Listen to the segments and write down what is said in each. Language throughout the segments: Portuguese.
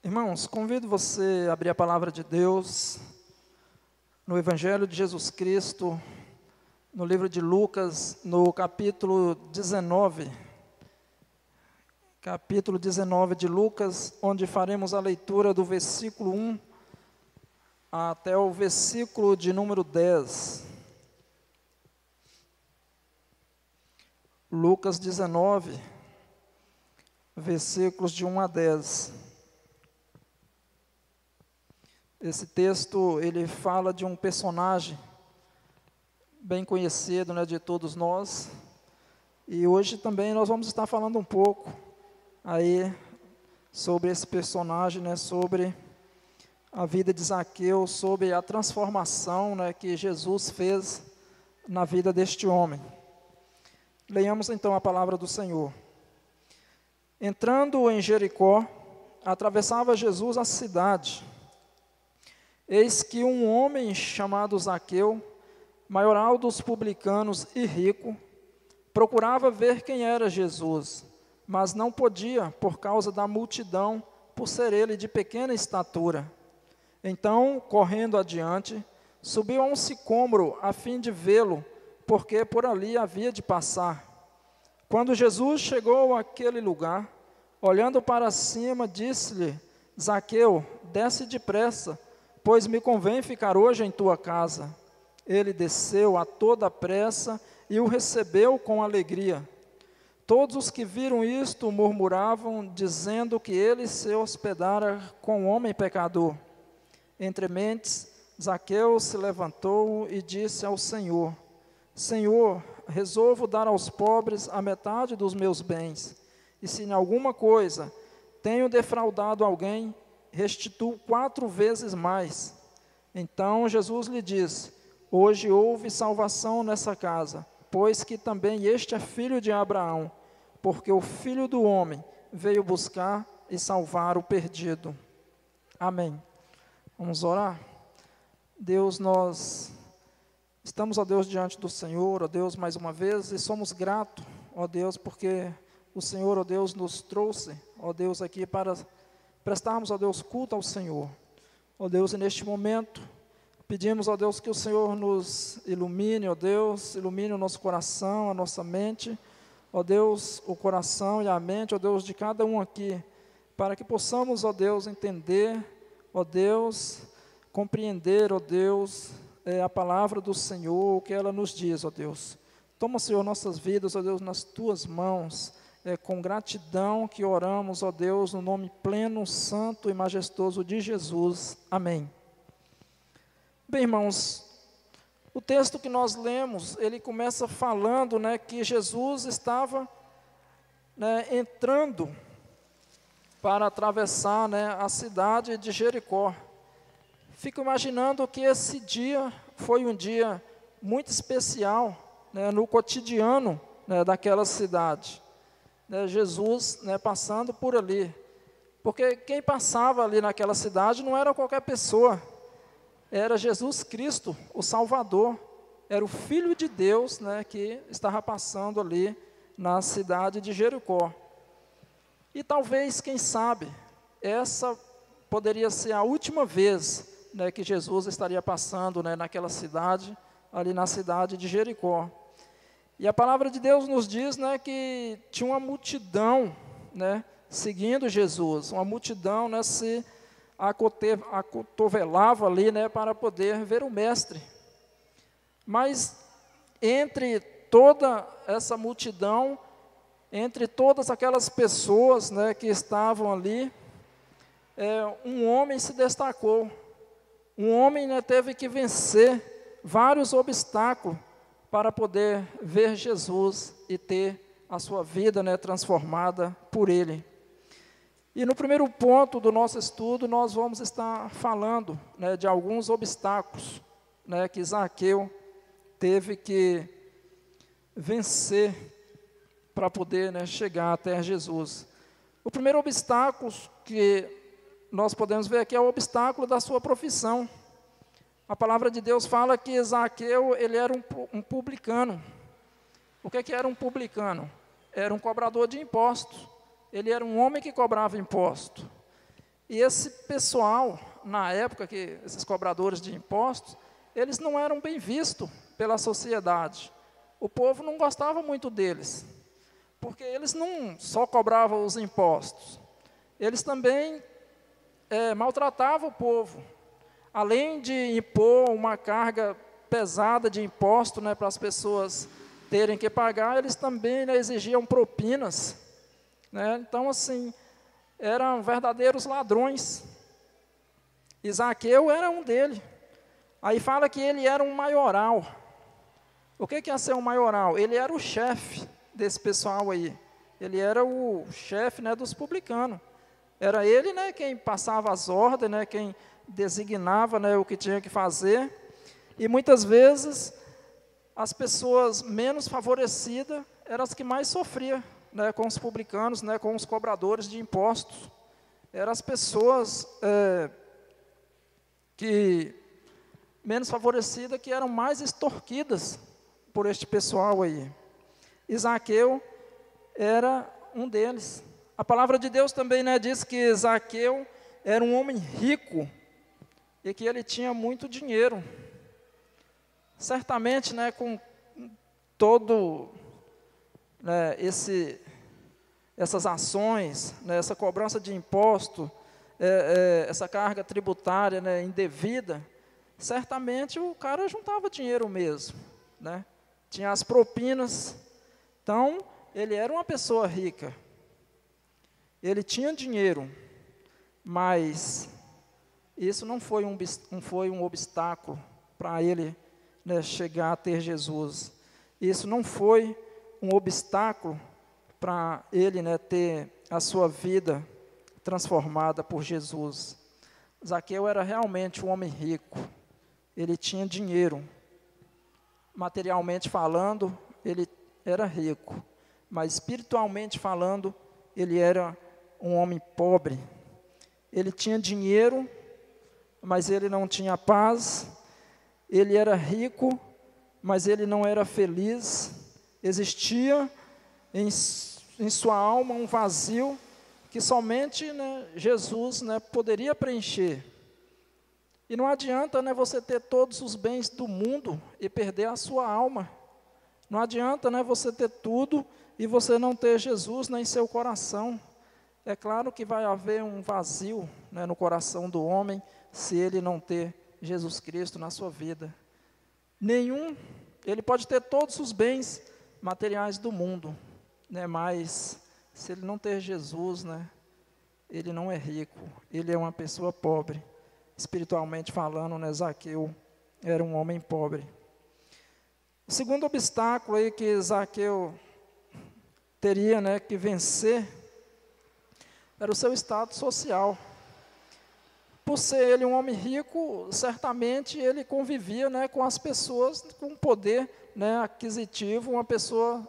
Irmãos, convido você a abrir a palavra de Deus no Evangelho de Jesus Cristo, no livro de Lucas, no capítulo 19. Capítulo 19 de Lucas, onde faremos a leitura do versículo 1 até o versículo de número 10. Lucas 19, versículos de 1 a 10. Esse texto, ele fala de um personagem bem conhecido, de todos nós. E hoje também nós vamos estar falando um pouco aí sobre esse personagem, sobre a vida de Zaqueu, sobre a transformação, que Jesus fez na vida deste homem. Leiamos então a palavra do Senhor. Entrando em Jericó, atravessava Jesus a cidade. Eis que um homem chamado Zaqueu, maioral dos publicanos e rico, procurava ver quem era Jesus, mas não podia por causa da multidão, por ser ele de pequena estatura. Então, correndo adiante, subiu a um sicômoro a fim de vê-lo, porque por ali havia de passar. Quando Jesus chegou àquele lugar, olhando para cima, disse-lhe: Zaqueu, desce depressa, pois me convém ficar hoje em tua casa. Ele desceu a toda pressa e o recebeu com alegria. Todos os que viram isto murmuravam, dizendo que ele se hospedara com um homem pecador. Entre mentes, Zaqueu se levantou e disse ao Senhor: Senhor, resolvo dar aos pobres a metade dos meus bens, e se em alguma coisa tenho defraudado alguém, restituo 4 vezes mais. Então Jesus lhe disse: Hoje houve salvação nessa casa, pois que também este é filho de Abraão, porque o Filho do Homem veio buscar e salvar o perdido. Amém. Vamos orar? Deus, nós estamos, ó Deus, diante do Senhor, ó Deus, mais uma vez, e somos gratos, ó Deus, porque o Senhor, ó Deus, nos trouxe, ó Deus, aqui para prestarmos, ó Deus, culto ao Senhor. Ó Deus, e neste momento, pedimos, ó Deus, que o Senhor nos ilumine, ó Deus, ilumine o nosso coração, a nossa mente, ó Deus, o coração e a mente, ó Deus, de cada um aqui, para que possamos, ó Deus, entender, ó Deus, compreender, ó Deus, a palavra do Senhor, o que ela nos diz, ó Deus. Toma, Senhor, nossas vidas, ó Deus, nas tuas mãos. Com gratidão que oramos, ó Deus, no nome pleno, santo e majestoso de Jesus. Amém. Bem, irmãos, o texto que nós lemos, ele começa falando, que Jesus estava, entrando para atravessar, a cidade de Jericó. Fico imaginando que esse dia foi um dia muito especial, no cotidiano, daquela cidade. Jesus, passando por ali, porque quem passava ali naquela cidade não era qualquer pessoa, era Jesus Cristo, o Salvador, era o Filho de Deus, que estava passando ali na cidade de Jericó. E talvez, quem sabe, essa poderia ser a última vez, que Jesus estaria passando, naquela cidade, ali na cidade de Jericó. E a palavra de Deus nos diz, que tinha uma multidão, seguindo Jesus, uma multidão, se acotovelava ali, para poder ver o mestre. Mas entre toda essa multidão, entre todas aquelas pessoas, que estavam ali, um homem se destacou. Um homem, teve que vencer vários obstáculos para poder ver Jesus e ter a sua vida, transformada por Ele. E no primeiro ponto do nosso estudo, nós vamos estar falando, de alguns obstáculos, que Zaqueu teve que vencer para poder, chegar até Jesus. O primeiro obstáculo que nós podemos ver aqui é o obstáculo da sua profissão. A palavra de Deus fala que Zaqueu, ele era um publicano. O que era um publicano? Era um cobrador de impostos. Ele era um homem que cobrava imposto. E esse pessoal, na época, que esses cobradores de impostos, eles não eram bem vistos pela sociedade. O povo não gostava muito deles, porque eles não só cobravam os impostos, eles também maltratavam o povo. Além de impor uma carga pesada de imposto, né, para as pessoas terem que pagar, eles também, né, exigiam propinas, né? Então, assim, eram verdadeiros ladrões. E Zaqueu era um dele. Aí fala que ele era um maioral. O que é ser um maioral? Ele era o chefe desse pessoal aí. Ele era o chefe, né, dos publicanos. Era ele, né, quem passava as ordens, né, quem designava, né, o que tinha que fazer. E muitas vezes as pessoas menos favorecidas eram as que mais sofriam, né, com os publicanos, né, com os cobradores de impostos. Eram as pessoas que menos favorecidas, que eram mais extorquidas por este pessoal aí. E Zaqueu era um deles. A palavra de Deus também, né, diz que Zaqueu era um homem rico e que ele tinha muito dinheiro. Certamente, né, com todo, né, essas ações, né, essa cobrança de imposto, essa carga tributária, né, indevida, certamente o cara juntava dinheiro mesmo, né? Tinha as propinas. Então, ele era uma pessoa rica. Ele tinha dinheiro, mas isso não foi um obstáculo para ele, né, chegar a ter Jesus. Isso não foi um obstáculo para ele, né, ter a sua vida transformada por Jesus. Zaqueu era realmente um homem rico. Ele tinha dinheiro. Materialmente falando, ele era rico. Mas espiritualmente falando, ele era um homem pobre. Ele tinha dinheiro, mas ele não tinha paz. Ele era rico, mas ele não era feliz. Existia em sua alma um vazio que somente, né, Jesus, né, poderia preencher. E não adianta, né, você ter todos os bens do mundo e perder a sua alma. Não adianta, né, você ter tudo e você não ter Jesus, né, em seu coração. É claro que vai haver um vazio, né, no coração do homem se ele não ter Jesus Cristo na sua vida. Ele pode ter todos os bens materiais do mundo, né, mas se ele não ter Jesus, né, ele não é rico, ele é uma pessoa pobre. Espiritualmente falando, né, Zaqueu era um homem pobre. O segundo obstáculo aí que Zaqueu teria, né, que vencer era o seu status social. Por ser ele um homem rico, certamente ele convivia, né, com as pessoas com poder, né, aquisitivo,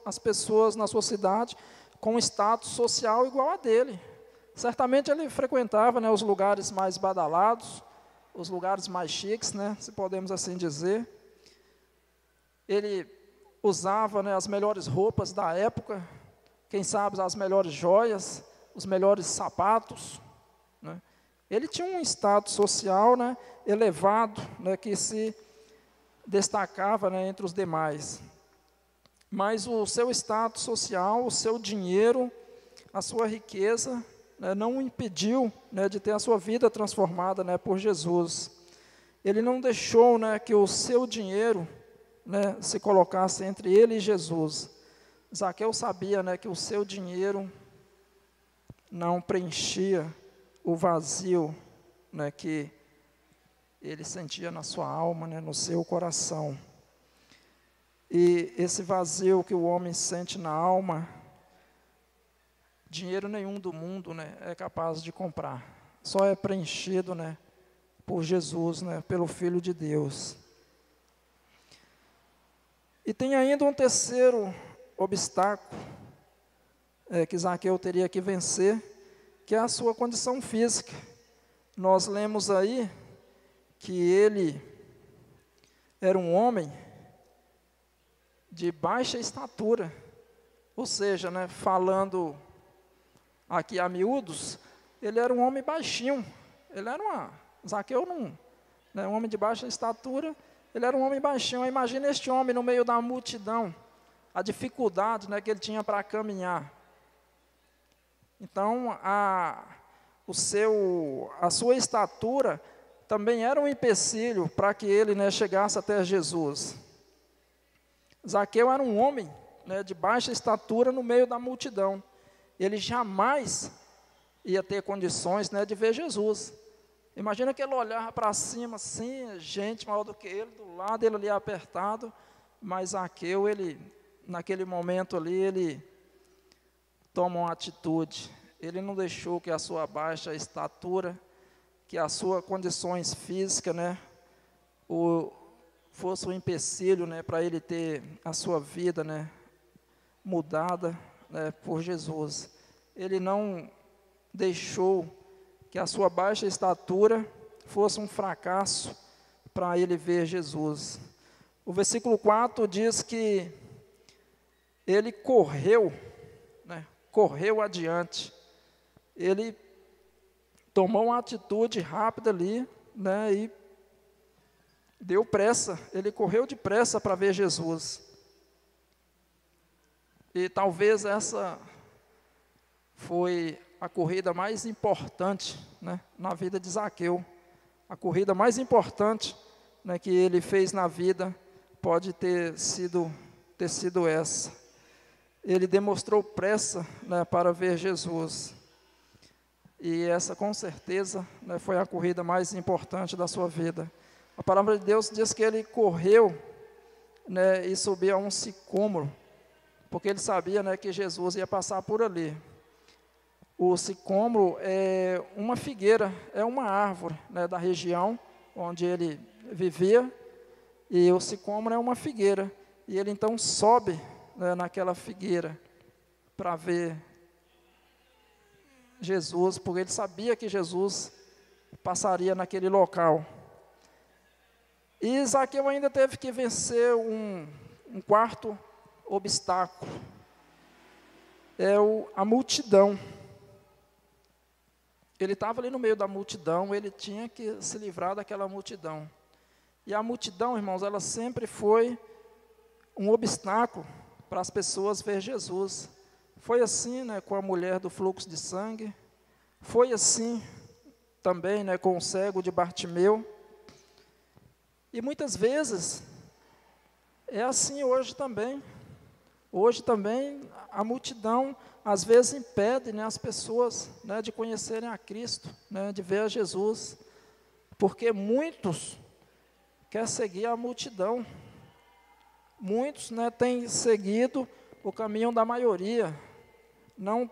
as pessoas na sua cidade com status social igual a dele. Certamente ele frequentava, né, os lugares mais badalados, os lugares mais chiques, né, se podemos assim dizer. Ele usava, né, as melhores roupas da época, quem sabe as melhores joias, os melhores sapatos, né. Ele tinha um status social, né, elevado, né, que se destacava, né, entre os demais. Mas o seu status social, o seu dinheiro, a sua riqueza, né, não o impediu, né, de ter a sua vida transformada, né, por Jesus. Ele não deixou, né, que o seu dinheiro, né, se colocasse entre ele e Jesus. Zaqueu sabia, né, que o seu dinheiro não preenchia o vazio, né, que ele sentia na sua alma, né, no seu coração. E esse vazio que o homem sente na alma, dinheiro nenhum do mundo, né, é capaz de comprar. Só é preenchido, né, por Jesus, né, pelo Filho de Deus. E tem ainda um terceiro obstáculo que Zaqueu teria que vencer, que é a sua condição física. Nós lemos aí que ele era um homem de baixa estatura, ou seja, né, falando aqui a miúdos, ele era um homem baixinho, Zaqueu não, né, um homem de baixa estatura, ele era um homem baixinho. Imagina este homem no meio da multidão, a dificuldade, né, que ele tinha para caminhar. Então, a sua estatura também era um empecilho para que ele, né, chegasse até Jesus. Zaqueu era um homem, né, de baixa estatura no meio da multidão. Ele jamais ia ter condições, né, de ver Jesus. Imagina que ele olhava para cima assim, gente maior do que ele, do lado ele ali apertado, mas Zaqueu, naquele momento ali, ele toma uma atitude. Ele não deixou que a sua baixa estatura, que as suas condições físicas, né, fosse um empecilho, né, para ele ter a sua vida, né, mudada, né, por Jesus. Ele não deixou que a sua baixa estatura fosse um fracasso para ele ver Jesus. O versículo 4 diz que ele correu, né, correu adiante. Ele tomou uma atitude rápida ali, né, e deu pressa, ele correu depressa para ver Jesus. E talvez essa foi a corrida mais importante, né, na vida de Zaqueu. A corrida mais importante, né, que ele fez na vida pode ter sido essa. Ele demonstrou pressa, né, para ver Jesus. E essa, com certeza, né, foi a corrida mais importante da sua vida. A palavra de Deus diz que ele correu, né, e subiu a um sicômoro, porque ele sabia, né, que Jesus ia passar por ali. O sicômoro é uma figueira, é uma árvore, né, da região onde ele vivia, e o sicômoro é uma figueira, e ele então sobe, né, naquela figueira para ver Jesus, porque ele sabia que Jesus passaria naquele local. E Zaqueu ainda teve que vencer um quarto obstáculo, a multidão. Ele estava ali no meio da multidão, ele tinha que se livrar daquela multidão. E a multidão, irmãos, ela sempre foi um obstáculo para as pessoas ver Jesus. Foi assim, né, com a mulher do fluxo de sangue, foi assim também, né, com o cego de Bartimeu. E muitas vezes é assim hoje também. Hoje também a multidão às vezes impede, né, as pessoas, né, de conhecerem a Cristo, né, de ver a Jesus, porque muitos querem seguir a multidão. Muitos, né, têm seguido o caminho da maioria, não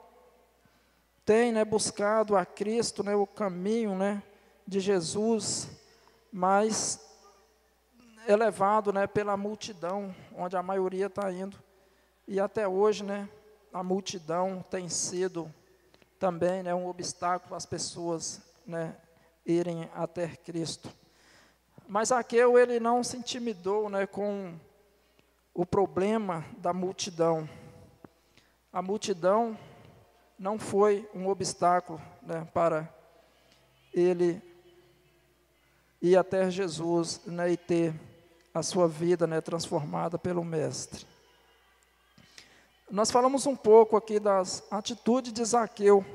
têm, né, buscado a Cristo, né, o caminho, né, de Jesus, mas é levado, né, pela multidão, onde a maioria está indo. E até hoje, né, a multidão tem sido também, né, um obstáculo para as pessoas, né, irem até Cristo. Mas Zaqueu, ele não se intimidou, né, com o problema da multidão. A multidão não foi um obstáculo, né, para ele ir até Jesus, né, e ter a sua vida, né, transformada pelo Mestre. Nós falamos um pouco aqui das atitudes de Zaqueu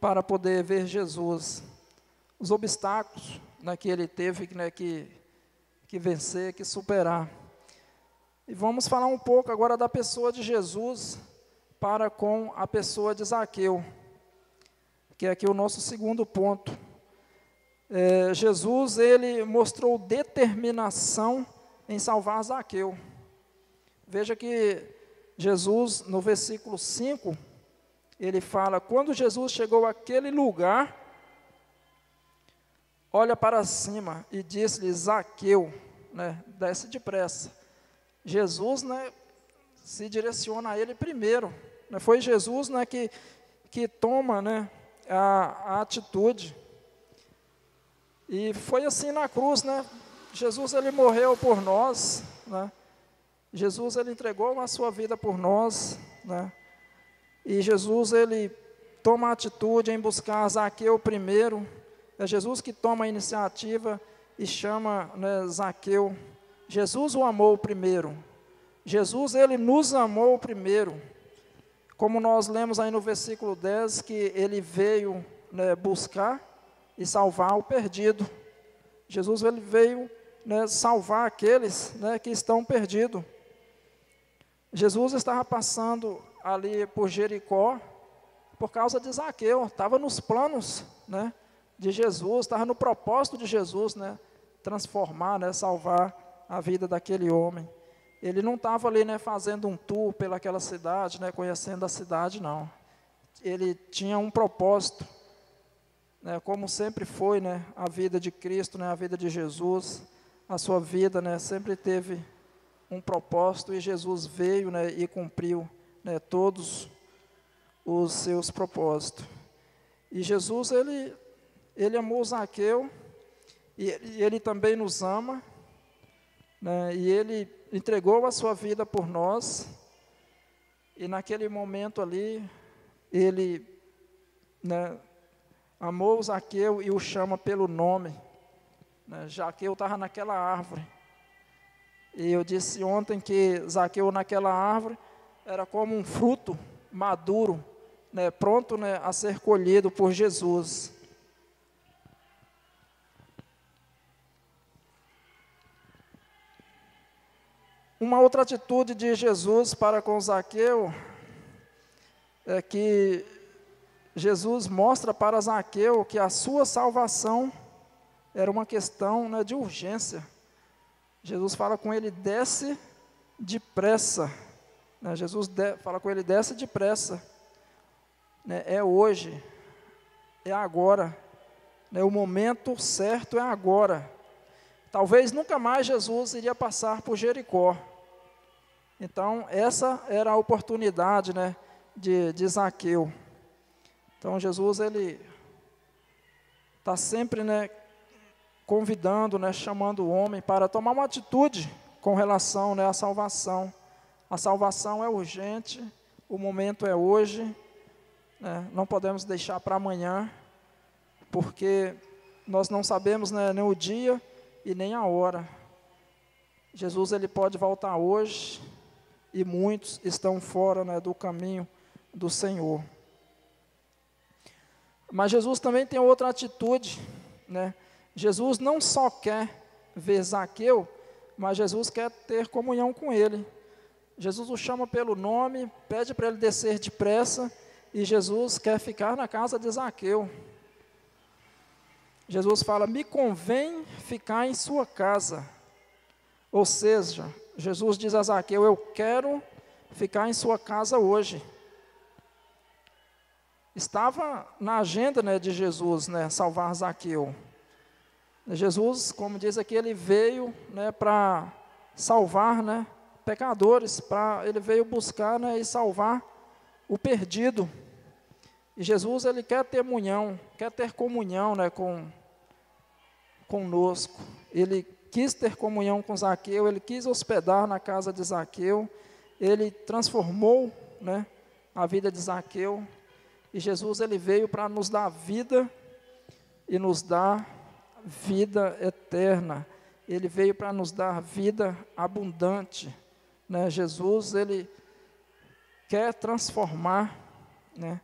para poder ver Jesus, os obstáculos, né, que ele teve, né, que vencer, que superar. E vamos falar um pouco agora da pessoa de Jesus para com a pessoa de Zaqueu, que é aqui o nosso segundo ponto. Jesus, ele mostrou determinação em salvar Zaqueu. Veja que Jesus, no versículo 5, ele fala: quando Jesus chegou àquele lugar, olha para cima e disse-lhe: Zaqueu, né, desce depressa. Jesus, né, se direciona a ele primeiro, né, foi Jesus, né, que toma, né, a atitude. E foi assim na cruz, né? Jesus, ele morreu por nós, né? Jesus, ele entregou a sua vida por nós, né? E Jesus, ele toma a atitude em buscar Zaqueu primeiro. É Jesus que toma a iniciativa e chama, né, Zaqueu. Jesus o amou primeiro. Jesus, ele nos amou primeiro. Como nós lemos aí no versículo 10, que ele veio, né, buscar e salvar o perdido. Jesus, ele veio, né, salvar aqueles, né, que estão perdidos. Jesus estava passando ali por Jericó por causa de Zaqueu. Estava nos planos, né, de Jesus, estava no propósito de Jesus, né, transformar, né, salvar a vida daquele homem. Ele não estava ali, né, fazendo um tour pelaquela cidade, né, conhecendo a cidade, não. Ele tinha um propósito, né, como sempre foi, né, a vida de Cristo, né, a vida de Jesus, a sua vida, né, sempre teve um propósito, e Jesus veio, né, e cumpriu, né, todos os seus propósitos. E Jesus, ele amou Zaqueu, e ele também nos ama, né, e ele entregou a sua vida por nós, e naquele momento ali, ele, né, amou Zaqueu e o chama pelo nome, né. Zaqueu estava naquela árvore, e eu disse ontem que Zaqueu naquela árvore era como um fruto maduro, né, pronto, né, a ser colhido por Jesus. Uma outra atitude de Jesus para com Zaqueu é que Jesus mostra para Zaqueu que a sua salvação era uma questão, né, de urgência. Jesus fala com ele, desce depressa. Né, Jesus fala com ele, desce depressa. Né, é hoje, é agora. Né, o momento certo é agora. Talvez nunca mais Jesus iria passar por Jericó. Então, essa era a oportunidade, né, de Zaqueu. Então, Jesus, ele está sempre, né, convidando, né, chamando o homem para tomar uma atitude com relação, né, à salvação. A salvação é urgente, o momento é hoje, né, não podemos deixar para amanhã, porque nós não sabemos, né, nem o dia e nem a hora. Jesus, ele pode voltar hoje, e muitos estão fora, né, do caminho do Senhor. Mas Jesus também tem outra atitude, né? Jesus não só quer ver Zaqueu, mas Jesus quer ter comunhão com ele. Jesus o chama pelo nome, pede para ele descer depressa, e Jesus quer ficar na casa de Zaqueu. Jesus fala, me convém ficar em sua casa. Ou seja, Jesus diz a Zaqueu, eu quero ficar em sua casa hoje. Estava na agenda, né, de Jesus, né, salvar Zaqueu. Jesus, como diz aqui, ele veio, né, para salvar, né, pecadores, ele veio buscar, né, e salvar o perdido. E Jesus, ele quer ter comunhão, né, conosco. Ele quis ter comunhão com Zaqueu, ele quis hospedar na casa de Zaqueu, ele transformou, né, a vida de Zaqueu, e Jesus, ele veio para nos dar vida, e nos dar vida eterna, ele veio para nos dar vida abundante, né. Jesus, ele quer transformar, né,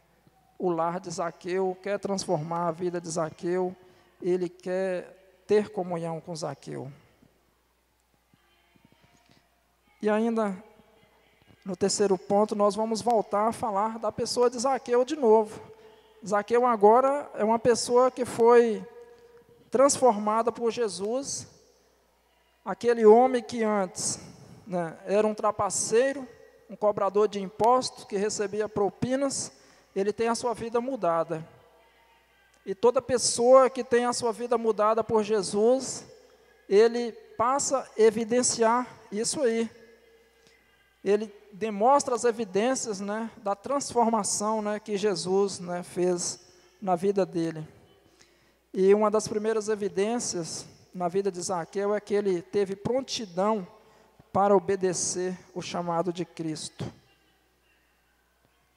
o lar de Zaqueu, quer transformar a vida de Zaqueu, ele quer ter comunhão com Zaqueu. E ainda, no terceiro ponto, nós vamos voltar a falar da pessoa de Zaqueu de novo. Zaqueu agora é uma pessoa que foi transformada por Jesus, aquele homem que antes, né, era um trapaceiro, um cobrador de impostos, que recebia propinas, ele tem a sua vida mudada. E toda pessoa que tem a sua vida mudada por Jesus, ele passa a evidenciar isso aí. Ele demonstra as evidências, né, da transformação, né, que Jesus, né, fez na vida dele. E uma das primeiras evidências na vida de Zaqueu é que ele teve prontidão para obedecer o chamado de Cristo.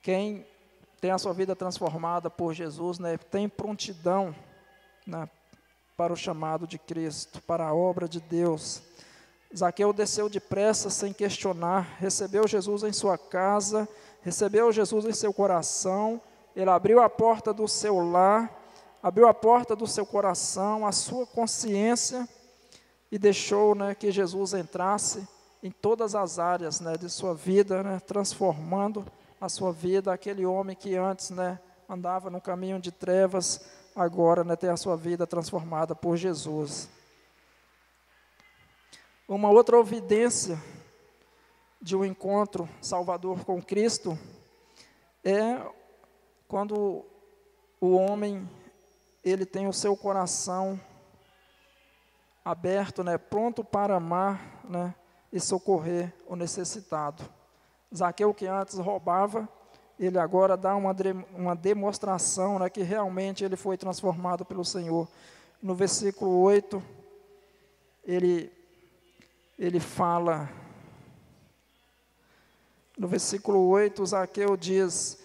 Quem tem a sua vida transformada por Jesus, né, tem prontidão, né, para o chamado de Cristo, para a obra de Deus. Zaqueu desceu depressa, sem questionar, recebeu Jesus em sua casa, recebeu Jesus em seu coração, ele abriu a porta do seu lar, abriu a porta do seu coração, a sua consciência, e deixou, né, que Jesus entrasse em todas as áreas, né, de sua vida, né, transformando a sua vida. Aquele homem que antes, né, andava no caminho de trevas, agora, né, tem a sua vida transformada por Jesus. Uma outra evidência de um encontro salvador com Cristo é quando o homem, ele tem o seu coração aberto, né, pronto para amar, né, e socorrer o necessitado. Zaqueu, que antes roubava, ele agora dá uma demonstração, né, que realmente ele foi transformado pelo Senhor. No versículo 8, ele fala, no versículo 8, Zaqueu diz,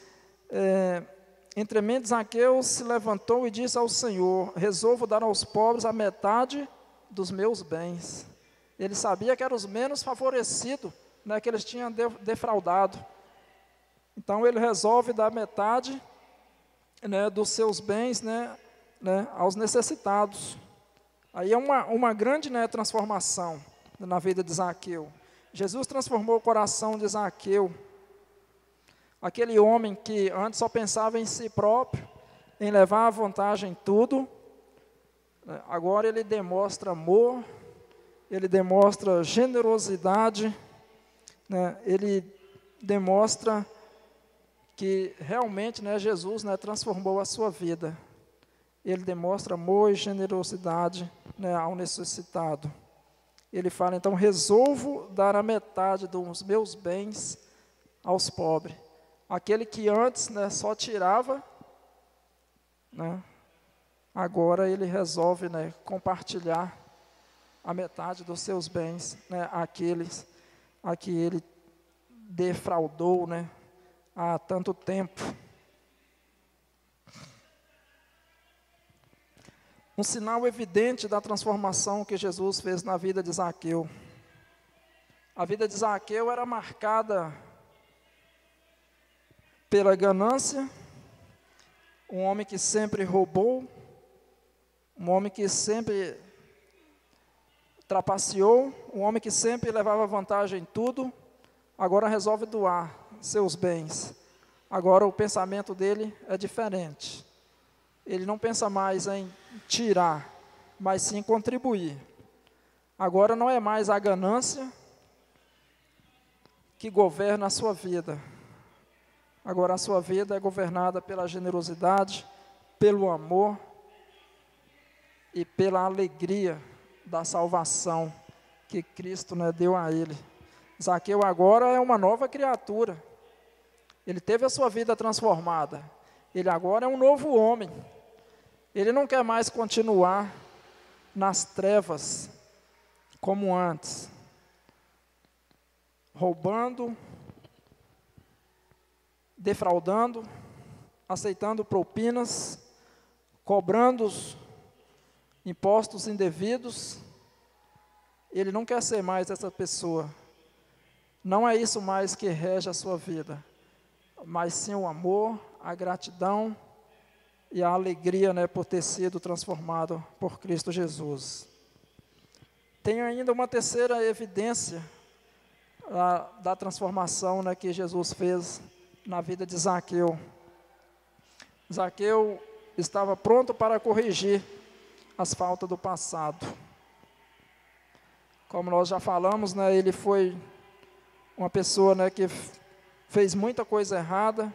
entremente Zaqueu se levantou e disse ao Senhor, resolvo dar aos pobres a metade dos meus bens. Ele sabia que eram os menos favorecidos, né, que eles tinham defraudado. Então ele resolve dar metade, né, dos seus bens, né, aos necessitados. Aí é uma grande, né, transformação na vida de Zaqueu. Jesus transformou o coração de Zaqueu. Aquele homem que antes só pensava em si próprio, em levar a vantagem em tudo, agora ele demonstra amor, ele demonstra generosidade, né, ele demonstra que realmente, né, Jesus, né, transformou a sua vida. Ele demonstra amor e generosidade, né, ao necessitado. Ele fala, então, resolvo dar a metade dos meus bens aos pobres. Aquele que antes, né, só tirava, né, agora ele resolve, né, compartilhar a metade dos seus bens, né, àqueles a que ele defraudou, né, há tanto tempo. Um sinal evidente da transformação que Jesus fez na vida de Zaqueu. A vida de Zaqueu era marcada pela ganância, um homem que sempre roubou, um homem que sempre trapaceou, um homem que sempre levava vantagem em tudo, agora resolve doar seus bens. Agora o pensamento dele é diferente. Ele não pensa mais em tirar, mas sim contribuir. Agora não é mais a ganância que governa a sua vida. Agora a sua vida é governada pela generosidade, pelo amor e pela alegria da salvação que Cristo, né, deu a ele. Zaqueu agora é uma nova criatura. Ele teve a sua vida transformada. Ele agora é um novo homem. Ele não quer mais continuar nas trevas como antes, roubando, defraudando, aceitando propinas, cobrando impostos indevidos. Ele não quer ser mais essa pessoa. Não é isso mais que rege a sua vida, mas sim o amor, a gratidão e a alegria, né, por ter sido transformado por Cristo Jesus. Tem ainda uma terceira evidência da transformação, né, que Jesus fez na vida de Zaqueu. Zaqueu estava pronto para corrigir as faltas do passado. Como nós já falamos, né, ele foi uma pessoa, né, que fez muita coisa errada,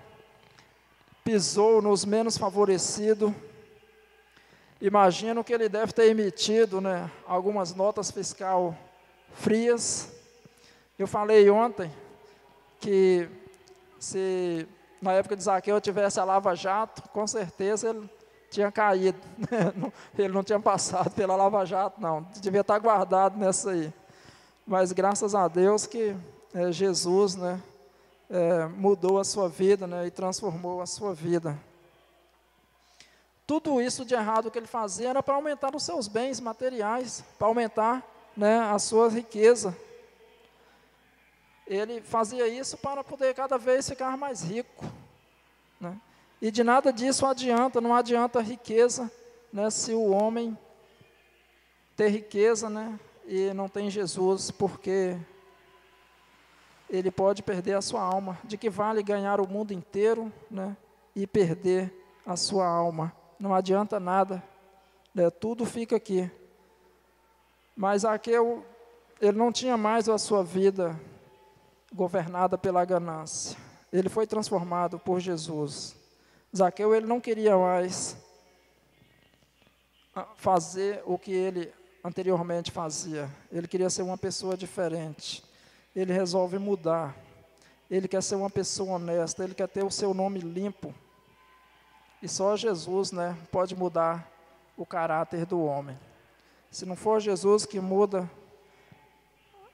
pisou nos menos favorecidos. Imagino que ele deve ter emitido, né, algumas notas fiscais frias. Eu falei ontem que se na época de Zaqueu tivesse a Lava Jato, com certeza ele tinha caído. Ele não tinha passado pela Lava Jato, não. Devia estar guardado nessa aí. Mas graças a Deus que Jesus, né, mudou a sua vida, né, e transformou a sua vida. Tudo isso de errado que ele fazia era para aumentar os seus bens materiais, para aumentar, né, a sua riqueza. Ele fazia isso para poder cada vez ficar mais rico, né? E de nada disso adianta, não adianta riqueza, né, se o homem ter riqueza, né, e não tem Jesus, porque ele pode perder a sua alma. De que vale ganhar o mundo inteiro, né, e perder a sua alma? Não adianta nada, né, tudo fica aqui. Mas Zaqueu, ele não tinha mais a sua vida governada pela ganância. Ele foi transformado por Jesus. Zaqueu, ele não queria mais fazer o que ele anteriormente fazia. Ele queria ser uma pessoa diferente. Ele resolve mudar. Ele quer ser uma pessoa honesta. Ele quer ter o seu nome limpo. E só Jesus, né, pode mudar o caráter do homem. Se não for Jesus que muda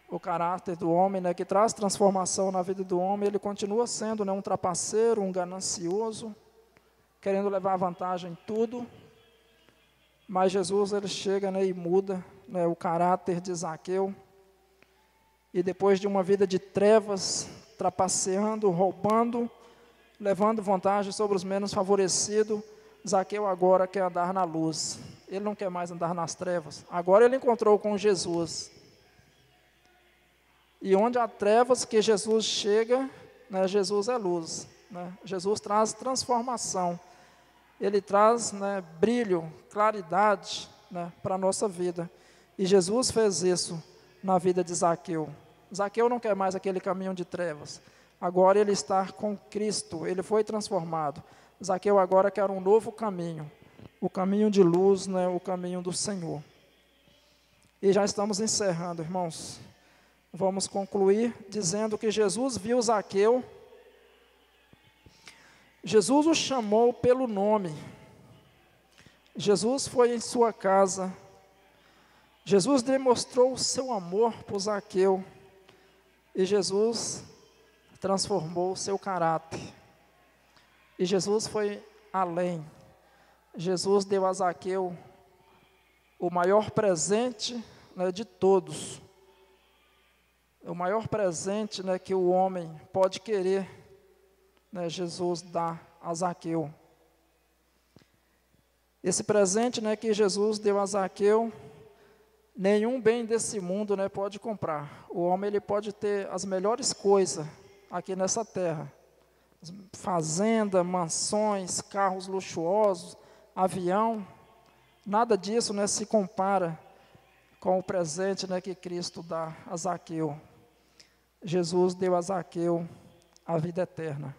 o caráter do homem, né, que traz transformação na vida do homem, ele continua sendo, né, um trapaceiro, um ganancioso, querendo levar vantagem em tudo. Mas Jesus, ele chega, né, e muda, né, o caráter de Zaqueu. E depois de uma vida de trevas, trapaceando, roubando, levando vantagem sobre os menos favorecidos, Zaqueu agora quer andar na luz. Ele não quer mais andar nas trevas. Agora ele encontrou com Jesus. E onde há trevas, que Jesus chega, né, Jesus é luz, né? Jesus traz transformação. Ele traz, né, brilho, claridade, né, para a nossa vida. E Jesus fez isso na vida de Zaqueu. Zaqueu não quer mais aquele caminho de trevas. Agora ele está com Cristo, ele foi transformado. Zaqueu agora quer um novo caminho, o caminho de luz, né, o caminho do Senhor. E já estamos encerrando, irmãos. Vamos concluir dizendo que Jesus viu Zaqueu. Jesus o chamou pelo nome. Jesus foi em sua casa. Jesus demonstrou o seu amor por Zaqueu. E Jesus transformou o seu caráter. E Jesus foi além. Jesus deu a Zaqueu o maior presente, né, de todos. O maior presente, né, que o homem pode querer, né, Jesus dá a Zaqueu. Esse presente, né, que Jesus deu a Zaqueu, nenhum bem desse mundo, né, pode comprar. O homem, ele pode ter as melhores coisas aqui nessa terra. Fazenda, mansões, carros luxuosos, avião. Nada disso, né, se compara com o presente, né, que Cristo dá a Zaqueu. Jesus deu a Zaqueu a vida eterna.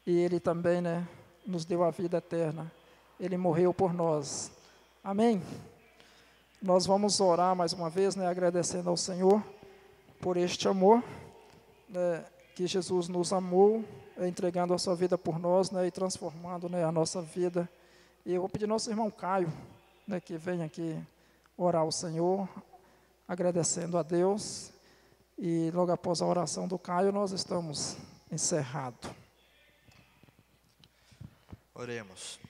E Ele também, né, nos deu a vida eterna. Ele morreu por nós. Amém? Nós vamos orar mais uma vez, né, agradecendo ao Senhor por este amor, né, que Jesus nos amou, entregando a sua vida por nós, né, e transformando, né, a nossa vida. E eu vou pedir ao nosso irmão Caio, né, que venha aqui orar ao Senhor, agradecendo a Deus. E logo após a oração do Caio, nós estamos encerrados. Oremos.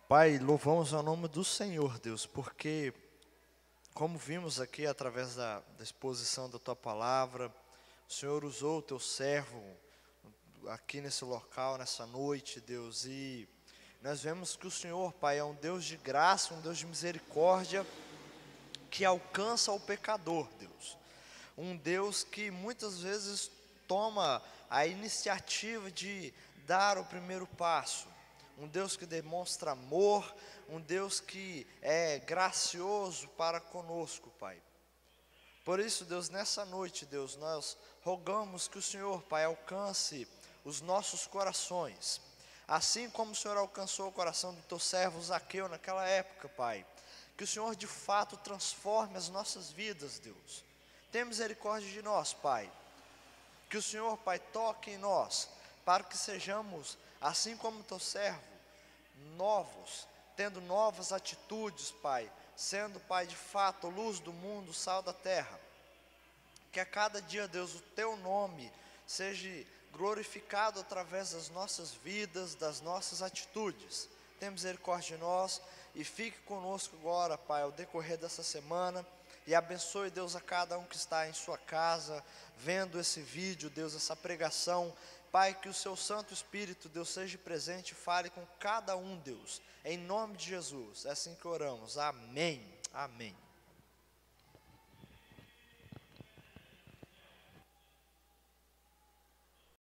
Pai, louvamos ao nome do Senhor, Deus, porque, como vimos aqui através da exposição da Tua Palavra, o Senhor usou o Teu servo aqui nesse local, nessa noite, Deus, e nós vemos que o Senhor, Pai, é um Deus de graça, um Deus de misericórdia, que alcança o pecador, Deus. Um Deus que muitas vezes toma a iniciativa de dar o primeiro passo. Um Deus que demonstra amor, um Deus que é gracioso para conosco, Pai. Por isso, Deus, nessa noite, Deus, nós rogamos que o Senhor, Pai, alcance os nossos corações. Assim como o Senhor alcançou o coração do Teu servo Zaqueu naquela época, Pai. Que o Senhor, de fato, transforme as nossas vidas, Deus. Tenha misericórdia de nós, Pai. Que o Senhor, Pai, toque em nós, para que sejamos, assim como Teu servo, novos, tendo novas atitudes, Pai, sendo, Pai, de fato, luz do mundo, sal da terra. Que a cada dia, Deus, o teu nome seja glorificado através das nossas vidas, das nossas atitudes. Tenha misericórdia de nós e fique conosco agora, Pai, ao decorrer dessa semana. E abençoe, Deus, a cada um que está em sua casa, vendo esse vídeo, Deus, essa pregação. Pai, que o seu Santo Espírito, Deus, seja presente e fale com cada um, Deus. Em nome de Jesus, é assim que oramos. Amém. Amém.